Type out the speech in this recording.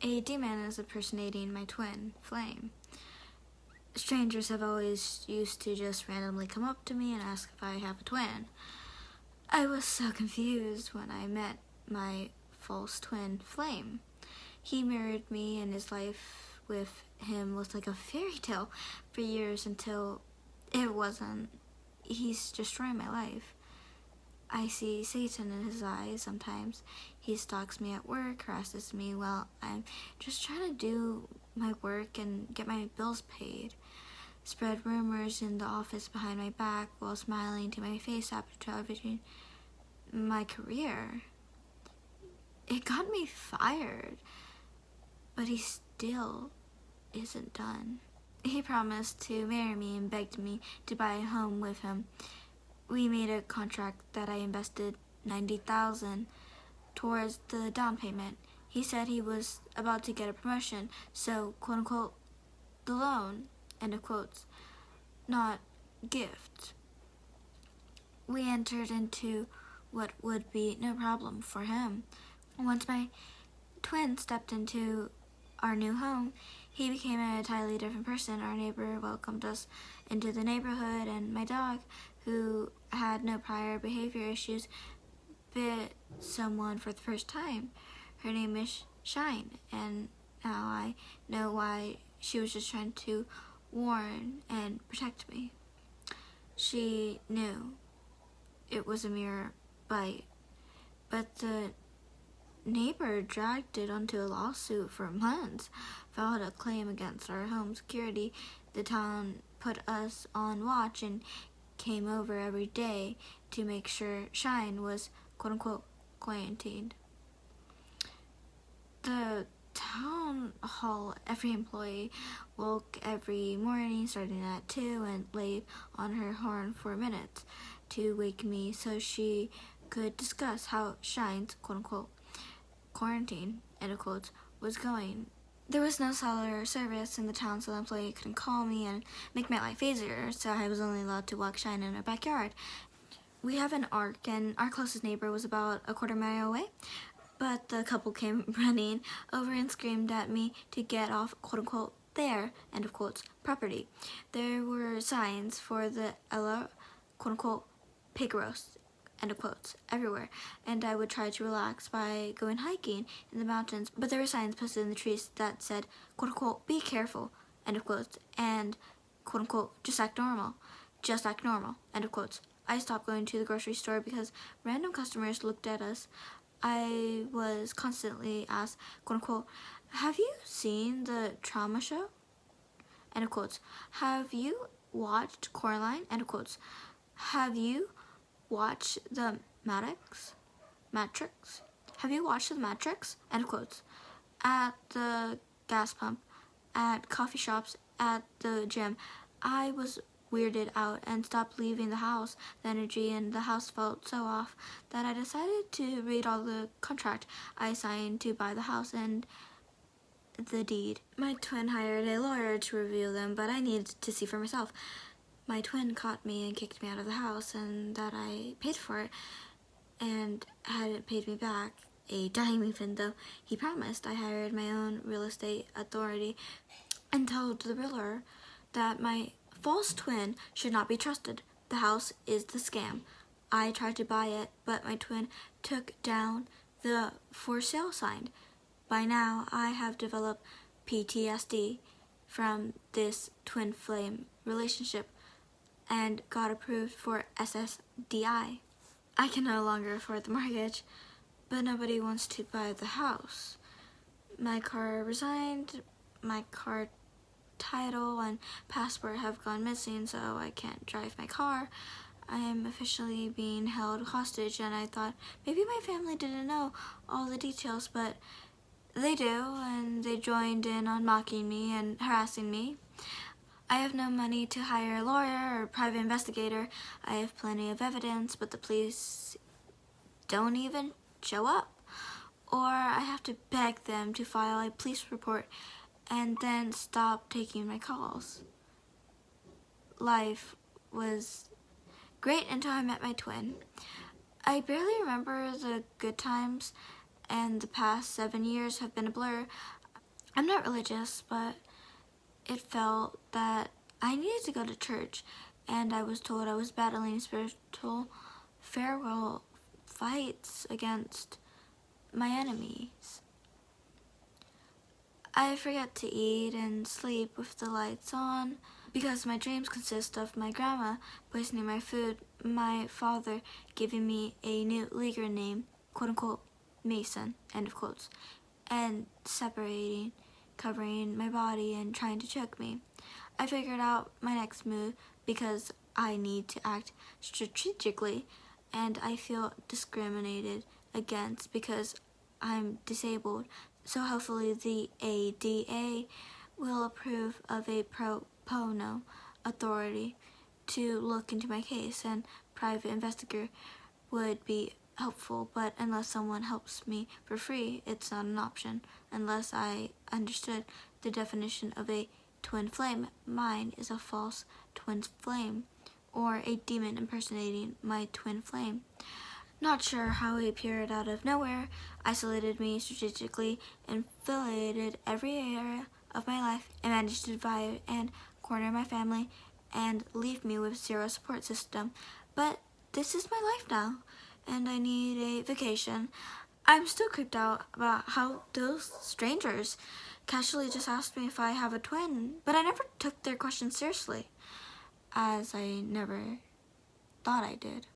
A demon is impersonating my twin, Flame. Strangers have always used to just randomly come up to me and ask if I have a twin. I was so confused when I met my false twin, Flame. He mirrored me, and his life with him was like a fairy tale for years until it wasn't. He's destroying my life. I see Satan in his eyes sometimes. He stalks me at work, harasses me while I'm just trying to do my work and get my bills paid. Spread rumors in the office behind my back while smiling to my face after television. My career. It got me fired, but he still isn't done. He promised to marry me and begged me to buy a home with him. We made a contract that I invested $90,000 towards the down payment. He said he was about to get a promotion, so, quote-unquote, the loan, end of quotes, not gift. We entered into what would be no problem for him. Once my twin stepped into our new home, he became an entirely different person. Our neighbor welcomed us into the neighborhood, and my dog, who had no prior behavior issues, bit someone for the first time. Her name is Shine, and now I know why she was just trying to warn and protect me. She knew it was a mere bite, but the neighbor dragged it onto a lawsuit for months, filed a claim against our home security. The town put us on watch and came over every day to make sure Shine was, quote-unquote, quarantined. The town hall, every employee woke every morning starting at 2 and laid on her horn for minutes to wake me so she could discuss how Shine's, quote-unquote, quarantine, end of quotes, was going. There was no cellular service in the town, so the employee couldn't call me and make my life easier, so I was only allowed to walk Shine in our backyard. We have an ark, and our closest neighbor was about a quarter mile away, but the couple came running over and screamed at me to get off, quote-unquote, their, end of quotes, property. There were signs for the Ella, quote-unquote, pig roast, end of quotes, everywhere, and I would try to relax by going hiking in the mountains, but there were signs posted in the trees that said, quote-unquote, be careful, end of quotes, and, quote-unquote, just act normal, end of quotes. I stopped going to the grocery store because random customers looked at us. I was constantly asked, quote-unquote, have you seen the trauma show, end of quotes, have you watched Coraline, end of quotes, have you watch the Matrix? Have you watched the Matrix? End quotes. At the gas pump, at coffee shops, at the gym. I was weirded out and stopped leaving the house. The energy in the house felt so off that I decided to read all the contract I signed to buy the house and the deed. My twin hired a lawyer to review them, but I needed to see for myself. My twin caught me and kicked me out of the house, and that I paid for it, and hadn't paid me back a dime even though he promised. I hired my own real estate authority and told the realtor that my false twin should not be trusted. The house is the scam. I tried to buy it, but my twin took down the for sale sign. By now, I have developed PTSD from this twin flame relationship and got approved for SSDI. I can no longer afford the mortgage, but nobody wants to buy the house. My car resigned, my car title and passport have gone missing, so I can't drive my car. I am officially being held hostage, and I thought maybe my family didn't know all the details, but they do, and they joined in on mocking me and harassing me. I have no money to hire a lawyer or private investigator. I have plenty of evidence, but the police don't even show up. Or I have to beg them to file a police report and then stop taking my calls. Life was great until I met my twin. I barely remember the good times, and the past 7 years have been a blur. I'm not religious, but it felt that I needed to go to church, and I was told I was battling spiritual farewell fights against my enemies. I forget to eat and sleep with the lights on because my dreams consist of my grandma poisoning my food, my father giving me a new legal name, quote unquote, Mason, end of quotes, and separating, covering my body and trying to choke me. I figured out my next move because I need to act strategically, and I feel discriminated against because I'm disabled. So hopefully the ADA will approve of a pro bono authority to look into my case, and private investigator would be helpful, but unless someone helps me for free, it's not an option. Unless I understood the definition of a twin flame, mine is a false twin flame, or a demon impersonating my twin flame. Not sure how he appeared out of nowhere, isolated me strategically, infiltrated every area of my life, and managed to divide and corner my family and leave me with zero support system. But this is my life now, and I need a vacation. I'm still creeped out about how those strangers casually just asked me if I have a twin, but I never took their question seriously, as I never thought I did.